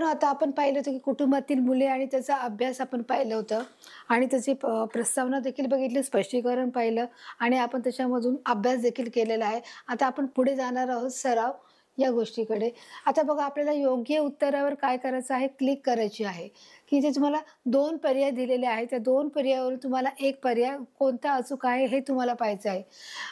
मित्रांनो, आता आपण पाहिलं होतं की कुटुंबातील मुले आणि त्याचा अभ्यास आपण पाहिलं होतं आणि त्याची प्रस्तावना देखील बघितली, स्पष्टीकरण पाहिलं आणि आपण त्याच्यामधून अभ्यास देखील केलेला आहे. आता आपण पुढे जाणार आहोत सराव या गोष्टीकडे. आता बघा, आपल्याला योग्य उत्तरावर काय करायचं आहे, क्लिक करायची आहे, की इथे तुम्हाला 2 पर्याय दिलेले आहेत. त्या 2 पर्यायावरून तुम्हाला एक पर्याय कोणता अचूक आहे हे तुम्हाला पाहायचं आहे.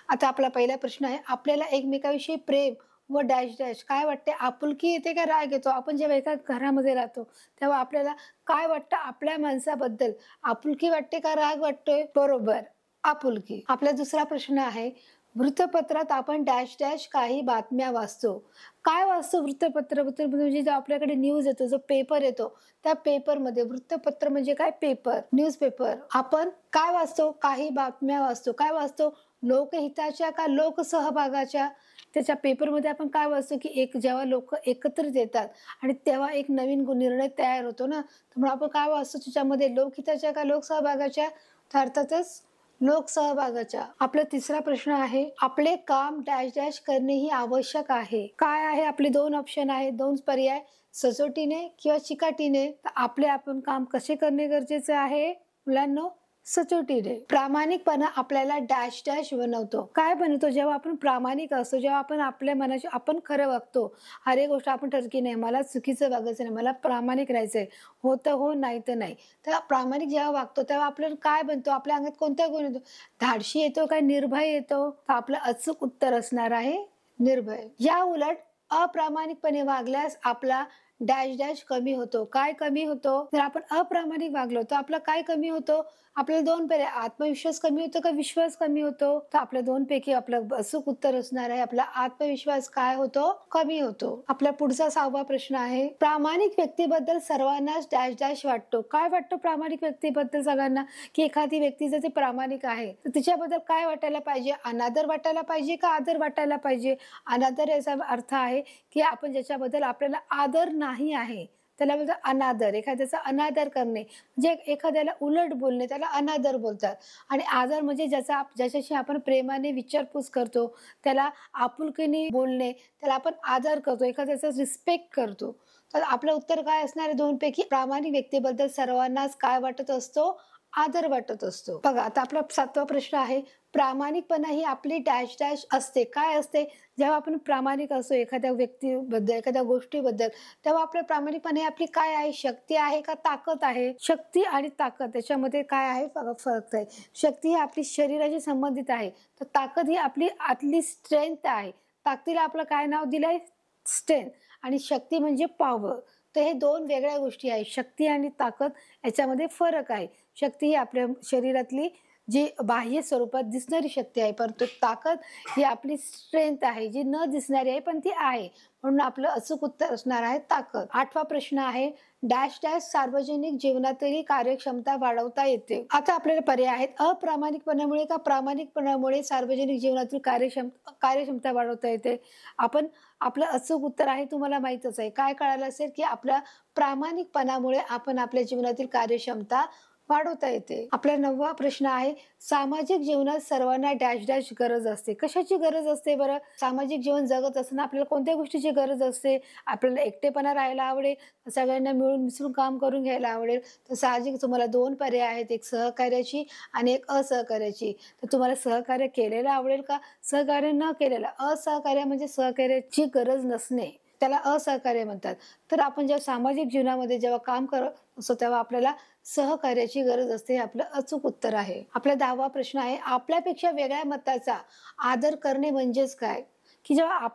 आता आपला पहिला प्रश्न आहे, आपल्याला एकमेकांविषयी प्रेम व डॅश डॅश काय वाटते? आपुलकी येते का राग येतो? आपण जेव्हा एका घरामध्ये राहतो, तेव्हा आपल्याला काय वाटतं आपल्या माणसाबद्दल? आपुलकी वाटते का राग वाटतोय? बरोबर, आपुलकी. आपला दुसरा प्रश्न आहे, वृत्तपत्रात आपण डॅश डॅश काही बातम्या वाचतो. काय वाचतो वृत्तपत्राबद्दल? म्हणजे जो आपल्याकडे न्यूज येतो, जो पेपर येतो, त्या पेपरमध्ये वृत्तपत्र म्हणजे काय? Paper, newspaper. आपण काय वाचतो? काही बातम्या वाचतो. काय वाचतो? लोकहिताच्या का लोकसहभागाच्या? त्याच्या पेपरमध्ये आपण काय वाचतो की जेव्हा लोक एकत्रित येतात आणि तेव्हा एक नवीन निर्णय तयार होतो ना, त्यामुळे आपण काय वाचतो त्याच्यामध्ये? लोकहिताच्या का लोकसहभागाच्या? तर अर्थातच लोकसहभागाच्या. आपला तिसरा प्रश्न आहे, आपले काम डॅश डॅश करणे ही आवश्यक आहे. काय आहे? आपले 2 ऑप्शन आहेत, 2 पर्याय, सचोटीने किंवा चिकाटीने. तर आपण काम कसे करणे गरजेचे आहे मुलांनो? सचोटीने. प्रामाणिकपणा आपल्याला डॅश डॅश बनवतो. काय बनवतो? जेव्हा आपण प्रामाणिक असतो, जेव्हा आपण आपल्या मनाशी आपण खरं वागतो, हर एक गोष्ट आपण ठरकी नाही, मला चुकीचं वागायचं नाही, मला प्रामाणिक राहायचंय, हो तर हो, नाही तर नाही. तर प्रामाणिक जेव्हा वागतो तेव्हा आपल्याला काय बनतो? आपल्या अंगात कोणता गुण येतो? धाडशी येतो काय निर्भय येतो? तर आपलं अचूक उत्तर असणार आहे निर्भय. या उलट अप्रामाणिकपणे वागल्यास आपला डॅश डॅश कमी होतो. काय कमी होतो? जर आपण अप्रामाणिक वागलो तर आपला काय कमी होतो? आपल्याला 2 पर्याय, आत्मविश्वास कमी होतो का विश्वास कमी होतो? तर आपल्या 2 पैकी आपलं अचूक उत्तर असणार आहे, आपला आत्मविश्वास काय होतो? कमी होतो. आपला पुढचा 6वा प्रश्न आहे, प्रामाणिक व्यक्तीबद्दल सर्वांनाच डॅश डॅश वाटतो. काय वाटतं प्रामाणिक व्यक्तीबद्दल सगळ्यांना? की एखादी व्यक्ती जर ती प्रामाणिक आहे तर तिच्याबद्दल काय वाटायला पाहिजे? अनादर वाटायला पाहिजे का आदर वाटायला पाहिजे? अनादर याचा अर्थ आहे की आपण ज्याच्याबद्दल आपल्याला आदर नाही आहे त्याला बोलतात अनादर. एखाद्याचा अनादर करणे म्हणजे एखाद्याला उलट बोलणे, त्याला अनादर बोलतात. आणि आदर म्हणजे ज्याच्याशी आपण प्रेमाने विचारपूस करतो, त्याला आपुलकीने बोलणे, त्याला आपण आदर करतो, एखाद्याचा रिस्पेक्ट करतो. तर आपलं उत्तर काय असणार आहे 2 पैकी? प्रामाणिक व्यक्तीबद्दल सर्वांनाच काय वाटत असतो? आदर वाटत असतो. बघा, आता आपला 7वा प्रश्न आहे, प्रामाणिकपणा ही आपली डॅश डॅश असते. काय असते? जेव्हा आपण प्रामाणिक असतो एखाद्या व्यक्तीबद्दल, एखाद्या गोष्टीबद्दल, तेव्हा आपल्या प्रामाणिकपणे आपली काय आहे? शक्ती आहे का ताकद आहे? शक्ती आणि ताकद त्याच्यामध्ये काय आहे? फरक आहे. शक्ती ही आपली शरीराशी संबंधित आहे, तर ताकद ही आपली आतली स्ट्रेंथ आहे. ताकदीला आपलं काय नाव दिलंय? स्ट्रेंथ. आणि शक्ती म्हणजे पॉवर. तर हे 2 वेगळ्या गोष्टी आहेत. शक्ती आणि ताकद याच्यामध्ये फरक आहे. शक्ती ही आपल्या शरीरातली जी बाह्य स्वरूपात दिसणारी शक्ती आहे, परंतु ताकद ही आपली स्ट्रेंथ आहे, जी न दिसणारी आहे पण ती आहे. म्हणून आपलं अचूक उत्तर असणार आहे ताकद. 8वा प्रश्न आहे, डॅश डॅश सार्वजनिक जीवनातली कार्यक्षमता वाढवता येते. आता आपल्याला पर्याय आहेत, अप्रामाणिकपणामुळे का प्रामाणिकपणामुळे सार्वजनिक जीवनातील कार्यक्षमता वाढवता येते. आपलं अचूक उत्तर आहे तुम्हाला माहीतच आहे. काय कळालं असेल की आपल्या प्रामाणिकपणामुळे आपण आपल्या जीवनातील कार्यक्षमता वाढवता येते. आपला 9वा प्रश्न आहे, सामाजिक जीवनात सर्वांना डॅश डॅश गरज असते. कशाची गरज असते बरं? सामाजिक जीवन जगत असताना आपल्याला कोणत्या गोष्टीची गरज असते? आपल्याला एकटेपणा राहायला आवडेल, सगळ्यांना मिळून मिसळून काम करून घ्यायला आवडेल. तर साहजिक तुम्हाला 2 पर्याय आहेत, एक सहकार्याची आणि एक असहकार्याची. तर तुम्हाला सहकार्य केलेलं आवडेल का सहकार्य न केलेलं? असहकार्य म्हणजे सहकार्याची गरज नसणे, त्याला असहकार्य म्हणतात. तर आपण जेव्हा सामाजिक जीवनामध्ये जेव्हा काम करत असतो तेव्हा आपल्याला सहकार्याची गरज असते. हे आपलं अचूक उत्तर आहे. आपला 10वा प्रश्न आहे, आपल्यापेक्षा वेगळ्या मताचा आदर करणे म्हणजेच काय? की जेव्हा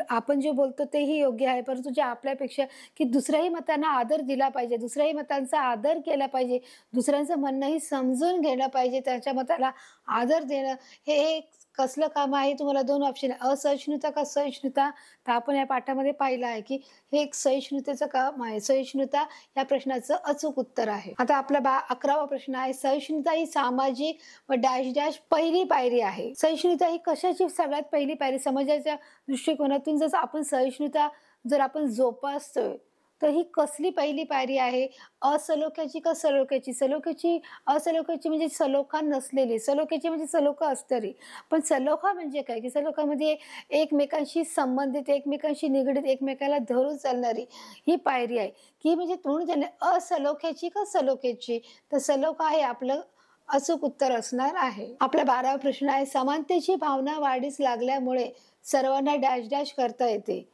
आपण जे बोलतो तेही योग्य आहे, परंतु जे आपल्यापेक्षा की दुसऱ्याही मतांना आदर दिला पाहिजे, दुसऱ्याही मतांचा आदर केला पाहिजे, दुसऱ्यांचं म्हणणंही समजून घेणं पाहिजे, त्यांच्या मताला आदर देणं, हे एक कसलं काम आहे? तुम्हाला 2 ऑप्शन आहे, असहिष्णुता का सहिष्णुता. तर आपण या पाठामध्ये पाहिलं आहे की हे एक सहिष्णुतेचं काम आहे. सहिष्णुता या प्रश्नाचं अचूक उत्तर आहे. आता आपला 11वा प्रश्न आहे, सहिष्णुता ही सामाजिक व डॅश डॅश पहिली पायरी आहे. सहिष्णुता ही कशाची सगळ्यात पहिली पायरी? समाजाच्या दृष्टिकोनातून जर आपण सहिष्णुता जर आपण जोपासतोय तर ही कसली पहिली पायरी आहे? असलोख्याची का सलोख्याची? असलोख्याची म्हणजे सलोखा नसलेली, सलोख्याची म्हणजे सलोखा असणारी. पण सलोखा म्हणजे काय? की सलोखा म्हणजे एकमेकांशी संबंधित, एकमेकांशी निगडीत, एकमेकाला धरून चालणारी ही पायरी आहे, की म्हणजे म्हणून त्याने असलोख्याची का सलोख्याची? तर सलोखा हे आपलं अचूक उत्तर असणार आहे. आपला 12वा प्रश्न आहे, समानतेची भावना वाढीस लागल्यामुळे सर्वांना डॅश डॅश करता येते.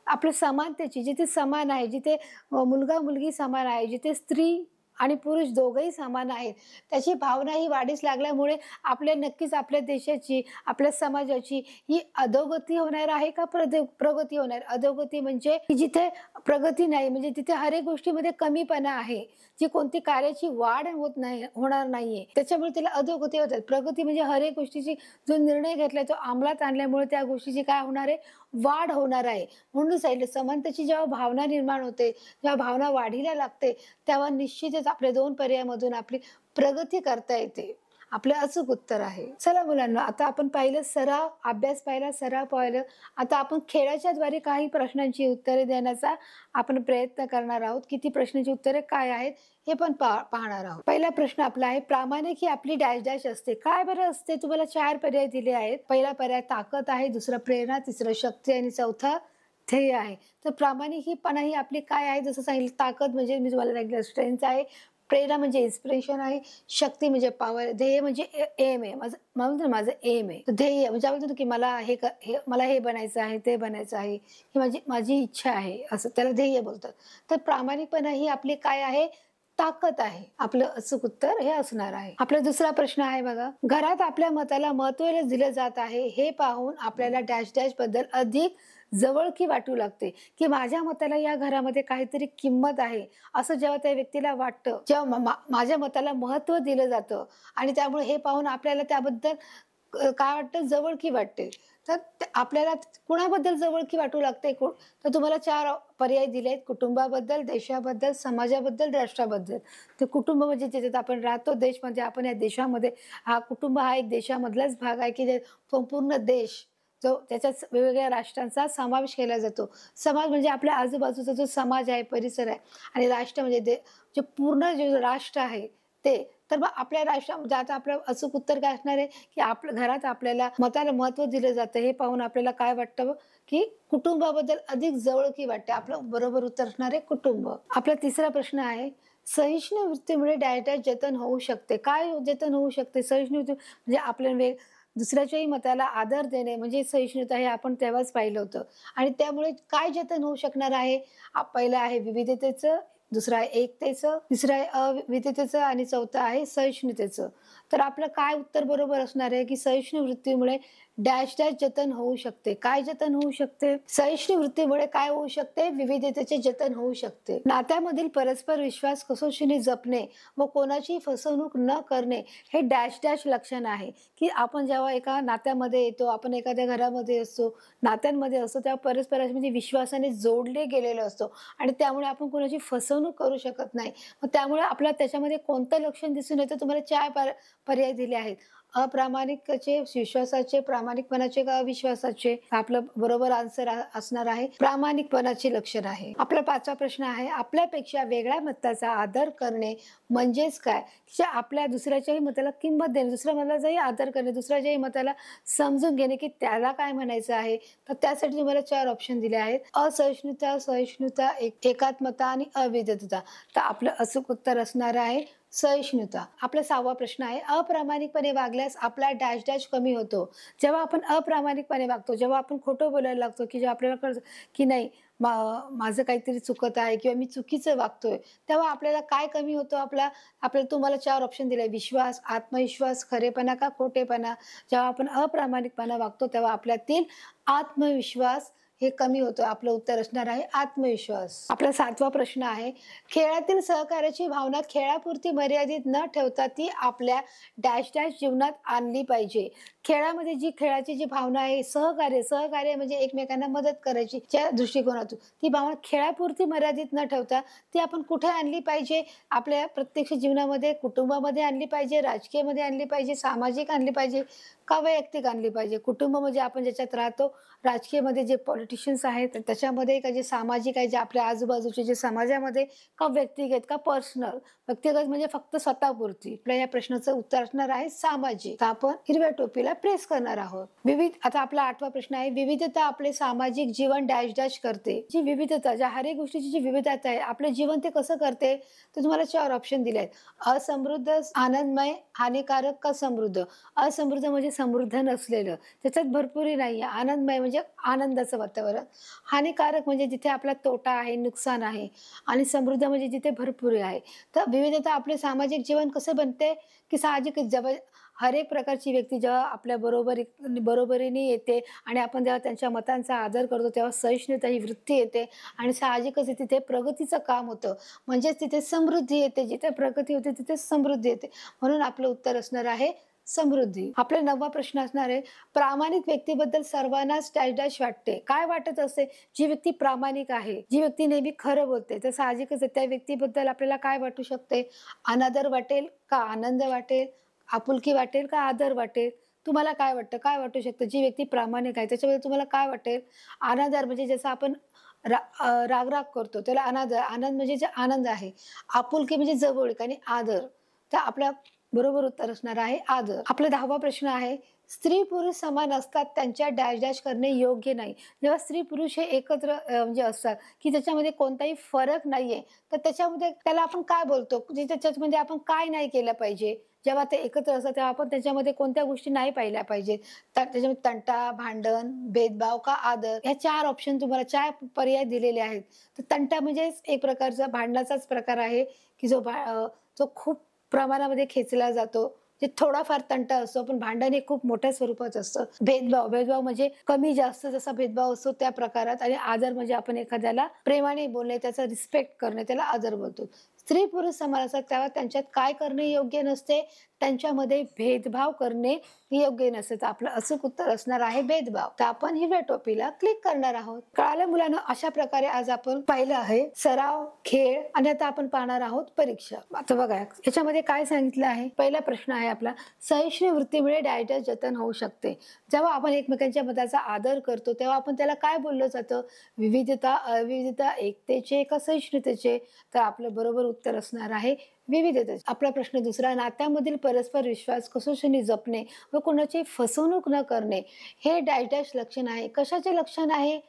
आपल्या समानतेची, जिथे समान आहे, जिथे मुलगा मुलगी समान आहे, जिथे स्त्री आणि पुरुष दोघंही समान आहेत, त्याची भावना ही वाढीस लागल्यामुळे नक्कीच आपल्या देशाची, आपल्या समाजाची ही अधोगती होणार आहे का प्रगती होणार? अधोगती म्हणजे की जिथे प्रगती नाही, म्हणजे तिथे हर एक गोष्टीमध्ये कमीपणा आहे, जी कोणती कार्याची वाढ होणार नाहीये, त्याच्यामुळे त्याला अधोगती होतात. प्रगती म्हणजे हर एक गोष्टीची जो निर्णय घेतलाय तो अंमलात आणल्यामुळे त्या गोष्टीची काय होणार आहे? वाढ होणार आहे. म्हणून सांगितलं, समानतेची जेव्हा भावना निर्माण होते, जेव्हा भावना वाढीला लागते, तेव्हा निश्चितच आपल्या 2 पर्यायामधून आपली प्रगती करता येते. आपलं अचूक उत्तर आहे. चला मुलांनो, आता आपण पाहिलं सराव, अभ्यास पाहिला, सराव पाहिलं. आता आपण खेळाच्या द्वारे काही प्रश्नांची उत्तरे देण्याचा आपण प्रयत्न करणार आहोत. किती प्रश्नांची उत्तरे काय आहेत हे पण पाहणार आहोत. पहिला प्रश्न आपला आहे, प्रामाणिक ही आपली डॅश डॅश असते. काय बरं असते? तुम्हाला 4 पर्याय दिले आहेत. पहिला पर्याय ताकद आहे, दुसरा प्रेरणा, तिसरं शक्ती आणि चौथा ध्येय आहे. तर प्रामाणिकपणा ही आपली काय आहे? जसं सांगितलं, ताकद म्हणजे मी तुम्हाला सांगितलं स्ट्रेंथ आहे, प्रेरणा म्हणजे इन्स्पिरेशन आहे, शक्ती म्हणजे पॉवर, ध्येय म्हणजे एम आहे. माझं एम आहे. ध्येय म्हणजे आपण म्हणतो की मला हे बनायचं आहे, ते बनायचं आहे, ही माझी माझी इच्छा आहे, असं त्याला ध्येय बोलतात. तर प्रामाणिकपणा ही आपली काय आहे? ताकद आहे. आपलं अचूक उत्तर हे असणार आहे. आपला दुसरा प्रश्न आहे बघा, घरात आपल्या मताला महत्त्व दिलं जात आहे, हे पाहून आपल्याला डॅश डॅश बद्दल अधिक जवळकी वाटू लागते, की माझ्या मताला या घरामध्ये काहीतरी किंमत आहे, असं जेव्हा त्या व्यक्तीला वाटतं, जेव्हा माझ्या मताला महत्त्व दिलं जातं आणि त्यामुळे हे पाहून आपल्याला त्याबद्दल काय वाटतं? जवळकी वाटते. तर आपल्याला कुणाबद्दल जवळकी वाटू लागते? तर तुम्हाला 4 पर्याय दिले आहेत. कुटुंबाबद्दल, देशाबद्दल, समाजाबद्दल, राष्ट्राबद्दल. तर कुटुंब म्हणजे ज्याच्यात आपण राहतो, देश म्हणजे आपण या देशामध्ये, कुटुंब हा एक देशामधलाच भाग आहे, की जे संपूर्ण देश जो त्याच्यात वेगवेगळ्या राष्ट्रांचा समावेश केला जातो. समाज म्हणजे आपल्या आजूबाजूचा जो समाज आहे, परिसर आहे, आणि राष्ट्र म्हणजे जे पूर्ण जे राष्ट्र आहे ते. तर मग आपल्या राष्ट्रामध्ये आता आपलं अचूक उत्तर काय असणार आहे? की आपल्या घरात आपल्याला मताला महत्त्व दिलं जातं, हे पाहून आपल्याला काय वाटतं? की कुटुंबाबद्दल अधिक जवळकी वाटते. आपलं बरोबर उत्तर असणार आहे कुटुंब. आपला तिसरा प्रश्न आहे, सहिष्णू वृत्तीमुळे डॅश जतन होऊ शकते. काय जतन होऊ शकते? सहिष्णू वृत्ती म्हणजे आपल्या दुसऱ्याच्याही मताला आदर देणे म्हणजे सहिष्णुता, हे आपण तेव्हाच पाहिलं होतं. आणि त्यामुळे काय जतन होऊ शकणार आहे? पहिलं आहे विविधतेचं, दुसरं आहे एकतेचं, तिसरं आहे अविविधतेचं आणि चौथं आहे सहिष्णुतेचं. तर आपलं काय उत्तर बरोबर असणार आहे? की सहिष्णू वृत्तीमुळे डॅश डॅश जतन होऊ शकते. काय जतन होऊ शकते? सहिष्णू वृत्तीमुळे काय होऊ शकते? विविधतेचे जतन होऊ शकते. नात्यामधील परस्पर विश्वास कसोशीने जपणे व कोणाची फसवणूक न करणे हे डॅश डॅश लक्षण आहे. की आपण जेव्हा एका नात्यामध्ये येतो, आपण एखाद्या घरामध्ये असतो, नात्यांमध्ये असतो, तेव्हा परस्परांशी म्हणजे विश्वासाने जोडले गेलेलो असतो आणि त्यामुळे आपण कोणाची फसवणूक करू शकत नाही. मग त्यामुळे आपल्याला त्याच्यामध्ये कोणतं लक्षण दिसून येतं? तुम्हाला 4 पर्याय दिले आहेत. अप्रामाणिकतेचे, विश्वासाचे, प्रामाणिकपणाचे का अविश्वासाचे? आपलं बरोबर आन्सर असणार आहे प्रामाणिकपणाचे लक्षण आहे. आपला 5वा प्रश्न आहे, आपल्यापेक्षा वेगळ्या मताचा आदर करणे म्हणजेच काय? की आपल्या दुसऱ्याच्याही मताला किंमत देणे, दुसऱ्या मताचाही आदर करणे, दुसऱ्याच्याही मताला समजून घेणे की त्याला काय म्हणायचं आहे. तर त्यासाठी तुम्हाला 4 ऑप्शन दिले आहेत. असहिष्णुता, सहिष्णुता, एकात्मता आणि अविविधता. तर आपलं अचूक उत्तर असणार आहे सहिष्णुता. आपला 6वा प्रश्न आहे, अप्रामाणिकपणे वागल्यास आपला डॅश डॅश कमी होतो. जेव्हा आपण अप्रामाणिकपणे वागतो, जेव्हा आपण खोटं बोलायला लागतो, की जेव्हा आपल्याला कळतं की नाही माझं काहीतरी चुकत आहे किंवा मी चुकीचं वागतोय, तेव्हा आपल्याला काय कमी होतो? आपल्याला तुम्हाला 4 ऑप्शन दिले, विश्वास, आत्मविश्वास, खरेपणा का खोटेपणा. जेव्हा आपण अप्रामाणिकपणे वागतो तेव्हा आपल्यातील आत्मविश्वास हे कमी होतं. आपलं उत्तर असणार आहे आत्मविश्वास. आपला 7वा प्रश्न आहे, खेळातील सहकार्याची भावना खेळापुरती मर्यादित न ठेवता ती आपल्या डॅश डॅश जीवनात आणली पाहिजे. खेळामध्ये खेळाची जी भावना आहे, सहकार्य म्हणजे एकमेकांना मदत करायची च्या दृष्टिकोनातून, ती भावना खेळापुरती मर्यादित न ठेवता ती आपण कुठे आणली पाहिजे? आपल्या प्रत्यक्ष जीवनामध्ये, कुटुंबामध्ये आणली पाहिजे, राजकीयमध्ये आणली पाहिजे, सामाजिक आणली पाहिजे का वैयक्तिक आणली पाहिजे? कुटुंब म्हणजे आपण ज्याच्यात राहतो, राजकीयमध्ये जे पॉलिटिशियन्स आहेत तर त्याच्यामध्ये का जे सामाजिक आहे, जे आपल्या आजूबाजूचे जे समाजामध्ये का व्यक्तिगत का पर्सनल, व्यक्तिगत म्हणजे फक्त स्वतःपुरती. आपल्या या प्रश्नाचं उत्तर असणार आहे सामाजिक. तर आपण हिरव्या टोपीला प्रेस करणार आहोत. आता आपला 8वा प्रश्न आहे, विविधता आपले सामाजिक जीवन डॅश डॅश करते. जी विविधता, ज्या हर एक गोष्टीची जी विविधता आहे आपले जीवन ते कसं करते, तर तुम्हाला 4 ऑप्शन दिले आहेत. असमृद्ध, आनंदमय, हानिकारक का समृद्ध. असमृद्ध म्हणजे समृद्ध नसलेलं, त्याच्यात भरपुरी नाहीये. आनंदमय म्हणजे आनंदाचं वातावरण. हानिकारक म्हणजे जिथे आपला तोटा आहे, नुकसान आहे. आणि समृद्ध म्हणजे जिथे भरपुरी आहे. तर विविधता आपले सामाजिक जीवन कसं बनते, की साहजिक हर एक प्रकारची व्यक्ती जेव्हा आपल्या बरोबरीने येते आणि आपण जेव्हा त्यांच्या मतांचा आदर करतो तेव्हा सहिष्णुता ही वृत्ती येते आणि साहजिकच तिथे प्रगतीचं काम होतं. म्हणजेच तिथे समृद्धी येते. जिथे प्रगती होते तिथे समृद्धी येते. म्हणून आपलं उत्तर असणार आहे समृद्धी. आपला 9वा प्रश्न असणार आहे, प्रामाणिक व्यक्तीबद्दल सर्वांनाच डॅश डॅश वाटते. काय वाटत असते? जी व्यक्ती प्रामाणिक आहे, जी व्यक्ती नेहमी खरं बोलते, तर साहजिकच त्या व्यक्तीबद्दल आपल्याला काय वाटू शकते? अनादर वाटेल का आनंद वाटेल? आपुलकी वाटेल का आदर वाटेल? तुम्हाला काय वाटतं? काय वाटू शकतं? जी व्यक्ती प्रामाणिक आहे त्याच्याबद्दल तुम्हाला काय वाटेल? अनादर म्हणजे जसं आपण राग करतो त्याला अनादर. आनंद म्हणजे जे आनंद आहे. आपुलकी म्हणजे जवळीक आणि आदर. तर आपल्या बरोबर उत्तर असणार आहे आदर. आपला 10वा प्रश्न आहे, स्त्री पुरुष समान असतात त्यांच्या डॅश डॅश करणे योग्य नाही. जेव्हा स्त्री पुरुष हे एकत्र म्हणजे असतात की त्याच्यामध्ये कोणताही फरक नाहीये, तर त्याच्यामध्ये त्याला आपण काय बोलतो, त्याच्यामध्ये आपण काय नाही केलं पाहिजे. जेव्हा ते एकत्र असतात तेव्हा आपण त्याच्यामध्ये कोणत्या गोष्टी नाही पाहिल्या पाहिजेत. तर त्याच्यामध्ये तंटा, भांडण, भेदभाव का आदर, ह्या 4 ऑप्शन तुम्हाला 4 पर्याय दिलेले आहेत. तर तंटा म्हणजे एक प्रकारचा भांडणाचाच प्रकार आहे की जो खूप प्रमाणामध्ये खेचला जातो. जे थोडाफार तंटा असतो पण भांडण हे खूप मोठ्या स्वरूपात असतं. भेदभाव म्हणजे कमी जास्त जसा भेदभाव असतो त्या प्रकारात. आणि आदर म्हणजे आपण एखाद्याला प्रेमाने बोलणे, त्याचा रिस्पेक्ट करणे, त्याला आदर बोलतो. स्त्री पुरुष समान असतात तेव्हा त्यांच्यात काय करणे योग्य नसते, त्यांच्यामध्ये भेदभाव करणे योग्य नसते. तर आपलं अचूक उत्तर असणार आहे भेदभाव. तर आपण हिरव्या टोपीला क्लिक करणार आहोत. कळालं मुलांना? अशा प्रकारे आज आपण पाहिलं आहे सराव, खेळ आणि आता आपण पाहणार आहोत परीक्षा. आता बघा याच्यामध्ये काय सांगितलं आहे. पहिला प्रश्न आहे आपला, सहिष्णू वृत्तीमुळे डायटस जतन होऊ शकते. जेव्हा आपण एकमेकांच्या मताचा आदर करतो तेव्हा आपण त्याला काय बोललं जातं? विविधता, अविविधता, एकतेचे का सहिष्णुतेचे? तर आपलं बरोबर उत्तर असणार आहे विविधतेचे. आपला प्रश्न दुसरा, नात्यामधील परस्पर विश्वास कसोशीने जपणे व कोणाची फसवणूक न करणे हे डायटॅश लक्षण आहे. कशाचे लक्षण आहे?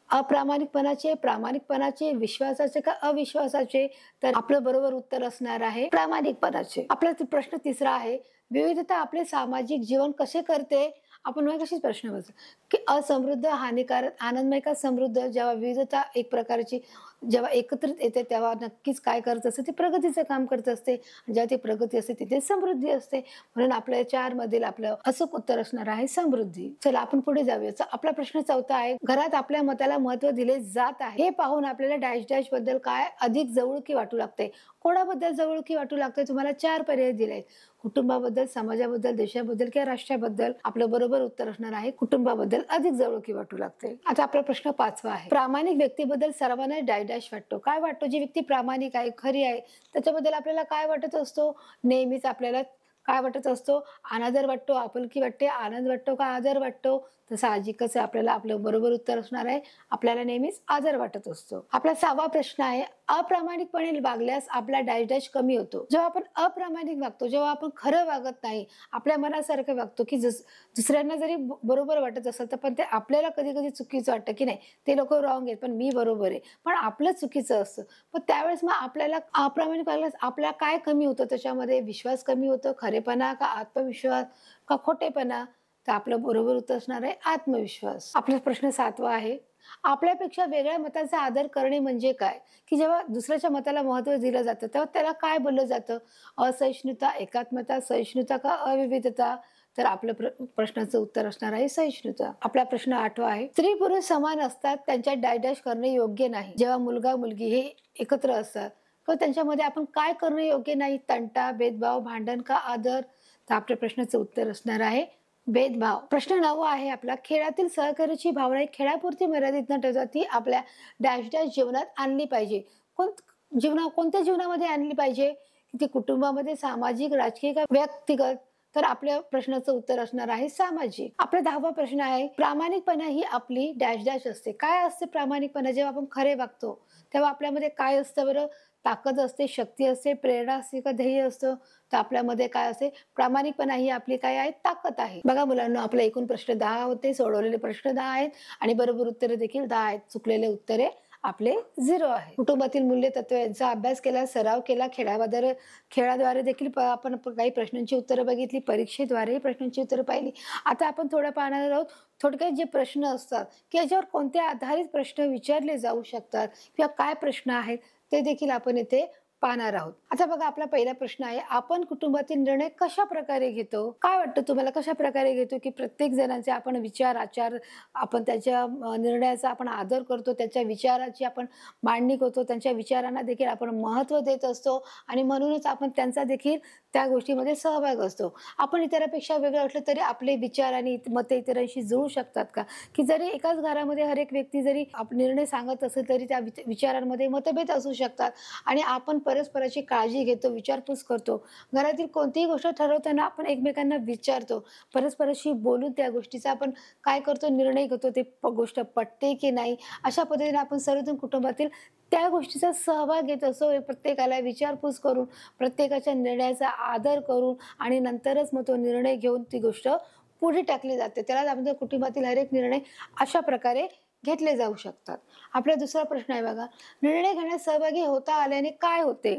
अप्रामाणिकपणाचे, प्रामाणिकपणाचे, विश्वासाचे का अविश्वासाचे? तर आपलं बरोबर उत्तर असणार आहे प्रामाणिकपणाचे. आपला प्रश्न तिसरा आहे, विविधता आपले सामाजिक जीवन कसे करते? आपण कशीच प्रश्न बघतो की असमृद्ध, हानिकारक, आनंदमय का समृद्ध? जेव्हा विविधता एक प्रकारची जेव्हा एकत्रित येते तेव्हा नक्कीच काय करत असते? ते प्रगतीचं काम करत असते. जेव्हा ती प्रगती असते तिथे समृद्धी असते. म्हणून आपल्या 4 मधील आपलं अचूक उत्तर असणार आहे समृद्धी. चला आपण पुढे जाऊया. आपला प्रश्न चौथा आहे, घरात आपल्या मताला महत्व दिले जात आहे हे पाहून आपल्याला डॅश डॅश बद्दल काय अधिक जवळकी वाटू लागते? कोणाबद्दल जवळकी वाटू लागते? तुम्हाला 4 पर्याय दिले. कुटुंबाबद्दल, समाजाबद्दल, देशाबद्दल किंवा राष्ट्राबद्दल? आपलं बरोबर उत्तर असणार आहे कुटुंबाबद्दल अधिक जवळकी वाटू लागते. आता आपला प्रश्न 5वा आहे, प्रामाणिक व्यक्तीबद्दल सर्वांना डॅश वाटतो. काय वाटतो? जी व्यक्ती प्रामाणिक आहे, खरी आहे, त्याच्याबद्दल आपल्याला काय वाटत असतो? नेहमीच आपल्याला काय वाटत असतो? अनादर वाटतो, आपुलकी वाटते, आनंद वाटतो का आदर वाटतो? तर साहजिकच आपल्याला आपलं बरोबर उत्तर असणार आहे आपल्याला नेहमीच आदर वाटत असतो. आपला 6वा प्रश्न आहे, अप्रामाणिकपणे वागल्यास आपला डॅश डॅश कमी होतो. जेव्हा आपण अप्रामाणिक वागतो, जेव्हा आपण खरं वागत नाही, आपल्या मनासारखं वागतो की दुसऱ्यांना जरी बरोबर वाटत असेल तर पण ते आपल्याला कधी कधी चुकीचं वाटतं की नाही ते लोक रॉंग आहेत पण मी बरोबर आहे, पण आपलं चुकीचं असतं. पण त्यावेळेस मग आपल्याला अप्रामाणिक वागल्यास आपला काय कमी होतं? त्याच्यामध्ये विश्वास कमी होतं, खरेपणा का आत्मविश्वास का खोटेपणा? तर आपलं बरोबर उत्तर असणार आहे आत्मविश्वास. आपला प्रश्न 7वा आहे, आपल्यापेक्षा वेगळ्या मताचा आदर करणे म्हणजे काय? की जेव्हा दुसऱ्याच्या मताला महत्त्व दिलं जातं तेव्हा त्याला काय बोललं जातं? असहिष्णुता, एकात्मता, सहिष्णुता का अविविधता? तर आपल्या प्रश्नाचं उत्तर असणार आहे सहिष्णुता. आपला प्रश्न 8वा आहे, स्त्री पुरुष समान असतात त्यांच्यात डॅश करणे योग्य नाही. जेव्हा मुलगा मुलगी हे एकत्र असतात तर त्यांच्यामध्ये आपण काय करणे योग्य नाही? तंटा, भेदभाव, भांडण का आदर? तर आपल्या प्रश्नाचं उत्तर असणार आहे भेदभाव. प्रश्न 9 आहे आपला, खेळातील सहकार्याची भावना खेळापुरती मर्यादित न ठेवता ती आपल्या डॅश डॅश जीवनात आणली पाहिजे. कोणत्या जीवनामध्ये आणली पाहिजे? ती कुटुंबामध्ये, सामाजिक, राजकीय का व्यक्तिगत? तर आपल्या प्रश्नाचं उत्तर असणार आहे सामाजिक. आपला 10वा प्रश्न आहे, प्रामाणिकपणा ही आपली डॅश डॅश असते. काय असते प्रामाणिकपणा? जेव्हा आपण खरे वागतो तेव्हा आपल्यामध्ये काय असतं बरं? ताकद असते, शक्ती असते, प्रेरणा असते का ध्येय असतं? तर आपल्यामध्ये काय असते? प्रामाणिकपणा ही आपली काय आहे? ताकद आहे. बघा मुलांना, आपले एकूण प्रश्न 10 होते, सोडवलेले प्रश्न 10 आहेत आणि बरोबर उत्तरे देखील 10 आहेत. चुकलेले उत्तरे आपले 0 आहे. कुटुंबातील मूल्य तत्व यांचा अभ्यास केला, सराव केला, खेळाद्वारे देखील आपण काही प्रश्नांची उत्तरं बघितली, परीक्षेद्वारे प्रश्नांची उत्तरं पाहिली. आता आपण थोडं पाहणार आहोत थोडक्यात जे प्रश्न असतात की याच्यावर कोणत्या आधारित प्रश्न विचारले जाऊ शकतात किंवा काय प्रश्न आहेत ते देखील आपण इथे पाहणार आहोत. आता बघा, आपला पहिला प्रश्न आहे, आपण कुटुंबातील निर्णय कशा प्रकारे घेतो? काय वाटतं तुम्हाला, कशा प्रकारे घेतो? की प्रत्येक जणांचे आपण विचार आचार, आपण त्याच्या निर्णयाचा आपण आदर करतो, त्याच्या विचाराची आपण मांडणी करतो, त्यांच्या विचारांना देखील आपण महत्त्व देत असतो आणि म्हणूनच आपण त्यांचा देखील त्या गोष्टीमध्ये सहभाग असतो. आपण इतरांपेक्षा वेगळं असलं तरी आपले विचार आणि मते इतरांशी जुळू शकतात का? की जरी एकाच घरामध्ये हर एक व्यक्ती जरी निर्णय सांगत असेल तरी त्या विचारांमध्ये मतभेद असू शकतात आणि आपण परस्पराची काळजी घेतो, विचारपूस करतो. घरातील कोणतीही गोष्ट ठरवताना आपण एकमेकांना विचारतो, परस्पराशी बोलून त्या गोष्टीचा आपण काय करतो? निर्णय घेतो. ते गोष्ट पटते की नाही, अशा पद्धतीने आपण सर्वजण कुटुंबातील त्या गोष्टीचा सहभाग घेत असतो. प्रत्येकाला विचारपूस करून, प्रत्येकाच्या निर्णयाचा आदर करून आणि नंतरच मग तो निर्णय घेऊन ती गोष्ट पुढे टाकली जाते. त्यालाच आपण कुटुंबातील हर एक निर्णय अशा प्रकारे घेतले जाऊ शकतात. आपला दुसरा प्रश्न आहे बघा, निर्णय घेण्यात सहभागी होता आल्याने काय होते?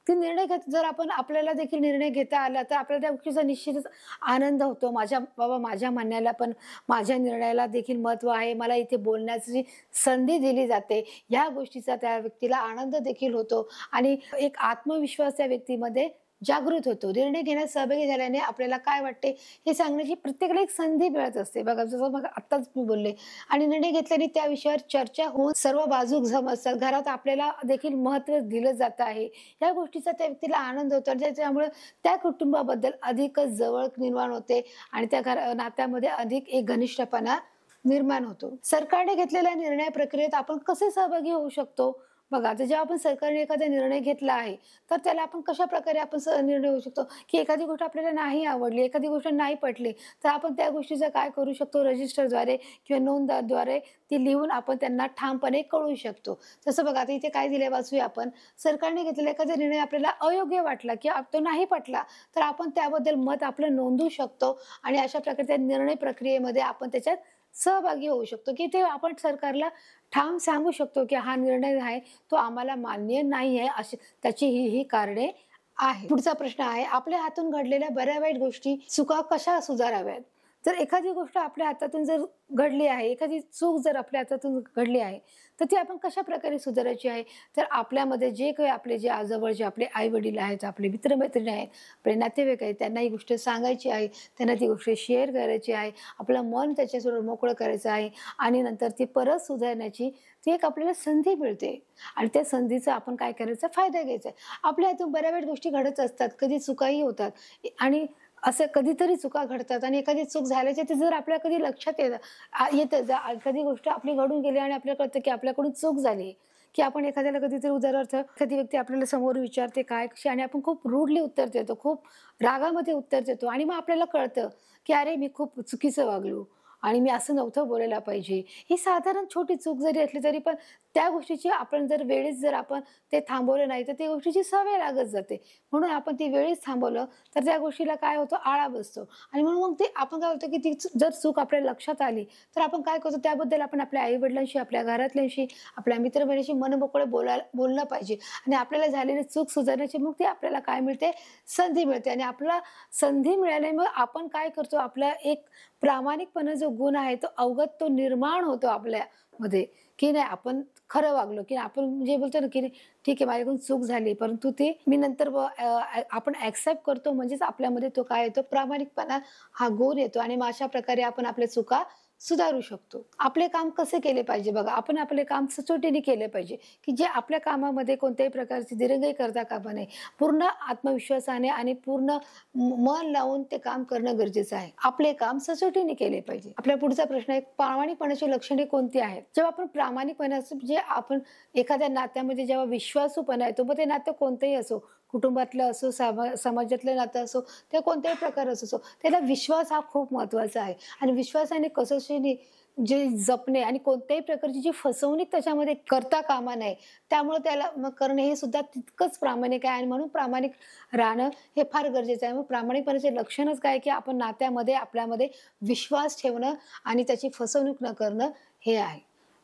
ते निर्णय जर आपण आपल्याला देखील निर्णय घेता आला तर आपल्याला त्या गोष्टीचा निश्चितच आनंद होतो. माझ्या म्हणण्याला पण, माझ्या निर्णयाला देखील महत्त्व आहे. मला इथे बोलण्याची संधी दिली जाते. ह्या गोष्टीचा त्या व्यक्तीला आनंद देखील होतो आणि एक आत्मविश्वास त्या व्यक्तीमध्ये जागृत होतो. निर्णय घेण्यात सहभागी झाल्याने आपल्याला काय वाटते हे सांगण्याची प्रत्येकाला एक संधी मिळत असते. बघा, जसं मग आत्ताच मी बोलले, आणि निर्णय घेतल्याने त्या विषयावर चर्चा होऊन सर्व बाजू समजतात. घरात आपल्याला देखील महत्त्व दिलं जात आहे. या गोष्टीचा त्या व्यक्तीला आनंद होतो आणि त्याच्यामुळे त्या कुटुंबाबद्दल अधिकच जवळीक निर्माण होते आणि त्या नात्यामध्ये अधिक एक घनिष्ठपणा निर्माण होतो. सरकारने घेतलेल्या निर्णय प्रक्रियेत आपण कसे सहभागी होऊ शकतो? बघा, आता जेव्हा आपण सरकारने एखादा निर्णय घेतला आहे तर त्याला आपण कशा प्रकारे आपण निर्णय होऊ शकतो? की एखादी गोष्ट आपल्याला नाही आवडली, एखादी गोष्ट नाही पटली, तर आपण त्या गोष्टीचं काय करू शकतो? रजिस्टरद्वारे किंवा नोंदद्वारे ती लिहून आपण त्यांना ठामपणे कळवू शकतो. तसं बघा, आता इथे काय दिलंय वाचूया आपण. सरकारने घेतलेला एखादा निर्णय आपल्याला अयोग्य वाटला किंवा तो नाही पटला तर आपण त्याबद्दल मत आपलं नोंदवू शकतो आणि अशा प्रकारे त्या निर्णय प्रक्रियेमध्ये आपण त्याच्यात सहभागी होऊ शकतो. की ते आपण सरकारला ठाम सांगू शकतो की हा निर्णय आहे तो आम्हाला मान्य नाही आहे, अशी त्याची ही कारणे आहे. पुढचा प्रश्न आहे, आपल्या हातून घडलेल्या बऱ्या वाईट गोष्टी, चुका कशा सुधाराव्यात? जर एखादी गोष्ट आपल्या हातातून जर घडली आहे, एखादी चूक जर आपल्या हातातून घडली आहे तर ती आपण कशा प्रकारे सुधारायची आहे? तर आपल्यामध्ये जे काही आपले जे जवळचे आपले आई वडील आहेत, आपले मित्रमैत्रिणी आहेत, आपले नातेवाईक आहेत, त्यांना ही गोष्ट सांगायची आहे, त्यांना ती गोष्ट शेअर करायची आहे, आपलं मन त्याच्यासोबत मोकळं करायचं आहे आणि नंतर ती परत सुधारण्याची ती एक आपल्याला संधी मिळते आणि त्या संधीचा आपण काय करायचा? फायदा घ्यायचा आहे. आपल्या हातून बऱ्या वाईट गोष्टी घडत असतात, कधी चुकाही होतात आणि असं कधीतरी चुका घडतात आणि एखादी चूक झाल्याचे ते जर आपल्या कधी लक्षात येतं, एखादी गोष्ट आपली घडून गेली आणि आपल्याला कळतं की आपल्याकडून चूक झाली, की आपण एखाद्याला कधीतरी उदाहरणार्थ एखादी व्यक्ती आपल्याला समोर विचारते काय कशी आणि आपण खूप रूडली उत्तर देतो, खूप रागामध्ये उत्तर देतो आणि मग आपल्याला कळतं की अरे मी खूप चुकीचं वागलो आणि मी असं नव्हतं बोलायला पाहिजे. ही साधारण छोटी चूक जरी असली तरी पण त्या गोष्टीची आपण जर वेळीच जर आपण ते थांबवलं नाही तर त्या गोष्टीची सवय लागत जाते. म्हणून आपण ती वेळीच थांबवलं तर त्या गोष्टीला काय होतं? आळा बसतो आणि म्हणून मग ते आपण काय होतं की ती जर चूक आपल्या लक्षात आली तर आपण काय करतो? त्याबद्दल आपण आपल्या आई-वडिलांशी, आपल्या घरातल्यांशी, आपल्या मित्रमंडळीशी मनमोकळे बोललं पाहिजे आणि आपल्याला झालेली चूक सुधारण्याची मग ती आपल्याला काय मिळते? संधी मिळते आणि आपल्याला संधी मिळाल्यामुळे आपण काय करतो? आपला एक प्रामाणिकपणा जो गुण आहे तो अवगत तो निर्माण होतो आपल्यामध्ये, की नाही आपण खरं वागलो, की आपण जे बोलतो ना की ठीक आहे माझ्याकडून चूक झाली परंतु ती मी नंतर आपण ॲक्सेप्ट करतो, म्हणजेच आपल्यामध्ये तो काय येतो? प्रामाणिकपणा हा गुण येतो आणि मग अशा प्रकारे आपण आपल्या चुका सुधारू शकतो. आपले काम कसे केले पाहिजे? बघा, आपण आपले काम सचोटीने केले पाहिजे, की जे आपल्या कामामध्ये कोणत्याही प्रकारची दिरंगाई करता कामा नये. पूर्ण आत्मविश्वासाने आणि पूर्ण मन लावून ते काम करणं गरजेचं आहे. आपले काम सचोटीने केले पाहिजे. आपला पुढचा प्रश्न आहे, प्रामाणिकपणाची लक्षणे कोणती आहेत? जेव्हा आपण प्रामाणिकपणा म्हणजे आपण एखाद्या नात्यामध्ये जेव्हा विश्वासूपणा येतो, मग ते नातं कोणतंही असो, कुटुंबातलं असो, समाजातलं नातं असो, ते कोणत्याही प्रकार असो, त्याला विश्वास हा खूप महत्त्वाचा आहे. आणि विश्वासाने कसोशीने जे जपणे आणि कोणत्याही प्रकारची जी फसवणूक त्याच्यामध्ये करता कामा नये. त्यामुळे त्याला मग करणं हे सुद्धा तितकंच प्रामाणिक आहे आणि म्हणून प्रामाणिक राहणं हे फार गरजेचं आहे. मग प्रामाणिकपणाचे लक्षणच काय, की आपण नात्यामध्ये आपल्यामध्ये विश्वास ठेवणं आणि त्याची फसवणूक न करणं हे आहे.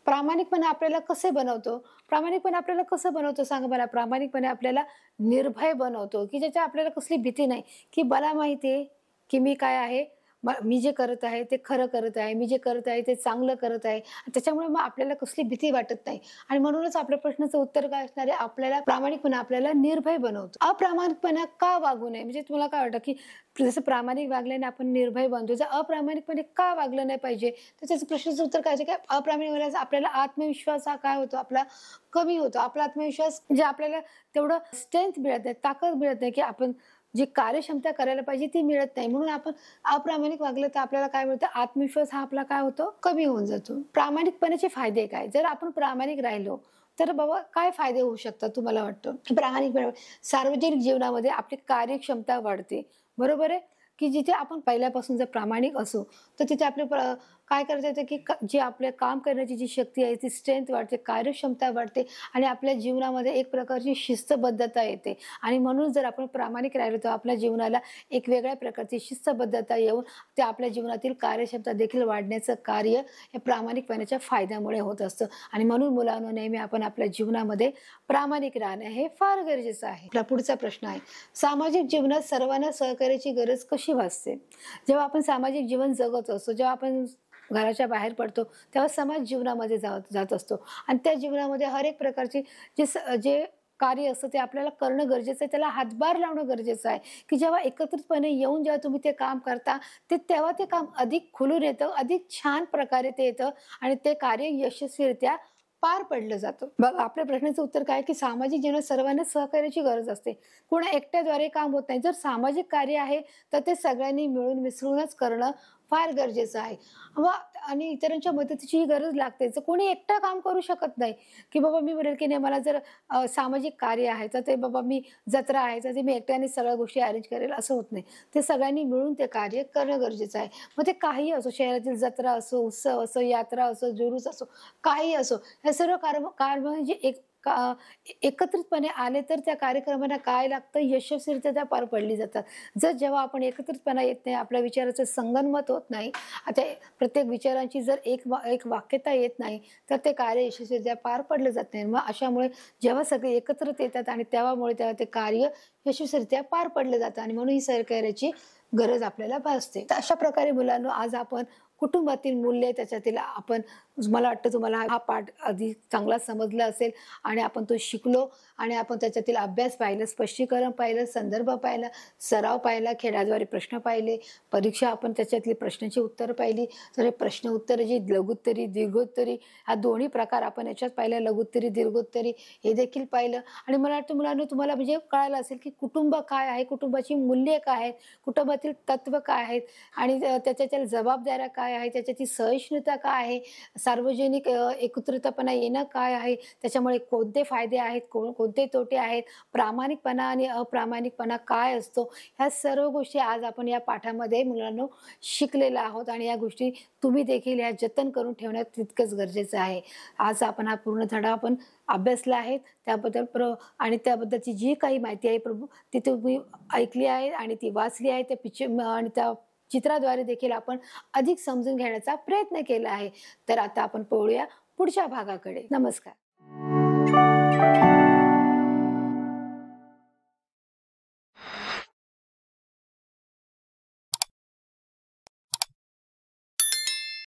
प्रामाणिकपणा आपल्याला कसे बनवतो? प्रामाणिकपणे आपल्याला कसं बनवतो सांगा मला? प्रामाणिकपणे आपल्याला निर्भय बनवतो, की ज्याच्या आपल्याला कसली भीती नाही, की मला माहिती आहे, की मी काय आहे, मी जे करत आहे ते खरं करत आहे. मी जे करत आहे ते चांगलं करत आहे. त्याच्यामुळे मग आपल्याला कसली भीती वाटत नाही आणि म्हणूनच आपल्या प्रश्नाचं उत्तर काय असणार आहे? आपल्याला प्रामाणिकपणा आपल्याला निर्भय बनवतो. अप्रामाणिकपणा का वागू नये? म्हणजे तुम्हाला काय वाटतं, की जसं प्रामाणिक वागल्याने आपण निर्भय बनतो. जर अप्रामाणिकपणे का वागलं नाही पाहिजे? तर त्याचं प्रश्नाचं उत्तर काय आहे, की अप्रामाणिक वागल्यास आपल्याला आत्मविश्वास हा काय होतो? आपला कमी होतो. आपला आत्मविश्वास म्हणजे आपल्याला तेवढं स्ट्रेंथ मिळत नाही, ताकद मिळत नाही, की आपण जी कार्यक्षमता करायला पाहिजे ती मिळत नाही. म्हणून आपण अप्रामाणिक वागलं तर आपल्याला काय मिळतं? आत्मविश्वास हा आपला काय होतो? कमी होऊन जातो. प्रामाणिकपणाचे फायदे काय? जर आपण प्रामाणिक राहिलो तर बाबा काय फायदे होऊ शकतात तुम्हाला वाटतं? प्रामाणिकपणे सार्वजनिक जीवनामध्ये आपली कार्यक्षमता वाढते. बरोबर आहे? की जिथे आपण पहिल्यापासून जर प्रामाणिक असू, तर तिथे आपले काय करता येतं, की जे आपलं काम करण्याची जी शक्ती आहे ती स्ट्रेंथ वाढते, कार्यक्षमता वाढते आणि आपल्या जीवनामध्ये एक प्रकारची शिस्तबद्धता येते आणि म्हणून जर आपण प्रामाणिक राहिलो तर आपल्या जीवनाला एक वेगळ्या प्रकारची शिस्तबद्धता येऊन ते आपल्या जीवनातील कार्यक्षमता देखील वाढण्याचं कार्य हे प्रामाणिकपणाच्या फायद्यामुळे होत असतं आणि म्हणून मुलांनो नेहमी आपण आपल्या जीवनामध्ये प्रामाणिक राहणं हे फार गरजेचं आहे. आपला पुढचा प्रश्न आहे, सामाजिक जीवनात सर्वांना सहकार्याची गरज कशी भासते? जेव्हा आपण सामाजिक जीवन जगत असतो, जेव्हा आपण घराच्या बाहेर पडतो, तेव्हा समाज जीवनामध्ये जात असतो आणि त्या जीवनामध्ये हर एक प्रकारची जे कार्य असतं ते आपल्याला करणं गरजेचं आहे. त्याला हातभार लावणं गरजेचं आहे, की जेव्हा एकत्रितपणे येऊन जेव्हा तुम्ही ते काम करता, तेव्हा ते काम अधिक खुलून येतं, अधिक छान प्रकारे ते येतं आणि ते कार्य यशस्वीरित्या पार पडलं जातं. बघा आपल्या प्रश्नाचं उत्तर काय, की सामाजिक जीवनात सर्वांना सहकार्याची गरज असते. कोणा एकट्याद्वारे काम होत नाही. जर सामाजिक कार्य आहे, तर ते सगळ्यांनी मिळून मिसळूनच करणं फार गरजेचं आहे. आणि इतरांच्या मदतीचीही गरज लागते. तर कोणी एकटं काम करू शकत नाही, की बाबा मी म्हणेल, की नाही मला जर सामाजिक कार्य आहे, तर ते बाबा मी जत्रा आहे, तर ते मी एकट्याने सगळ्या गोष्टी अरेंज करेल असं होत नाही. ते सगळ्यांनी मिळून ते कार्य करणं गरजेचं आहे. मग ते काहीही असो, शहरातील जत्रा असो, उत्सव असो, यात्रा असो, जुलूस असो, काहीही असो, हे सर्व कार्यक्रम जे एकत्रितपणे आले तर त्या कार्यक्रमांना काय लागतं? यशस्वीरित्या त्या पार पडली जातात. जेव्हा आपण एकत्रितपणा येत नाही, आपल्या विचाराचं संगनमत होत नाही, आता प्रत्येक विचारांची जर एक वाक्यता येत नाही, तर ते कार्य यशस्वीरित्या पार पडलं जात नाही. मग अशामुळे जेव्हा सगळे एकत्रित येतात आणि तेव्हा ते कार्य यशस्वीरित्या पार पडलं जातं आणि म्हणून ही सहकार्याची गरज आपल्याला भासते. तर अशा प्रकारे मुलांनो आज आपण कुटुंबातील मूल्य त्याच्यातील आपण मला वाटतं तुम्हाला हा पाठ अधिक चांगला समजला असेल आणि आपण तो शिकलो आणि आपण त्याच्यातील अभ्यास पाहिलं, स्पष्टीकरण पाहिलं, संदर्भ पाहिला, सराव पाहिला, खेळाद्वारे प्रश्न पाहिले, परीक्षा आपण त्याच्यातली प्रश्नांची उत्तरं पाहिली. तर हे प्रश्न उत्तरं जी लघुत्तरी, दीर्घोत्तरी हा दोन्ही प्रकार आपण याच्यात पाहिला, लघुत्तरी, दीर्घोत्तरी हे देखील पाहिलं आणि मला वाटतं मुलांना तुम्हाला म्हणजे कळालं असेल की कुटुंब काय आहे, कुटुंबाची मूल्ये काय आहेत, कुटुंबातील तत्व काय आहेत आणि त्याच्यातील जबाबदाऱ्या काय आहे, त्याच्याची सहिष्णुता काय आहे, सार्वजनिक एकत्रितपणा येणं काय आहे, त्याच्यामुळे कोणते फायदे आहेत, कोणते तोटे आहेत, प्रामाणिकपणा आणि अप्रामाणिकपणा काय असतो, ह्या सर्व गोष्टी आज आपण या पाठामध्ये मुलांनो शिकलेल्या आहोत आणि या गोष्टी तुम्ही देखील या जतन करून ठेवण्यात तितकंच गरजेचं आहे. आज आपण हा पूर्ण धडा आपण अभ्यासला आहे त्याबद्दल आणि त्याबद्दलची जी काही माहिती आहे प्रभू ती तुम्ही ऐकली आहे आणि ती वाचली आहे आणि त्या चित्राद्वारे देखील आपण अधिक समजून घेण्याचा प्रयत्न केला आहे. तर आता आपण पाहूया पुढच्या भागाकडे. नमस्कार.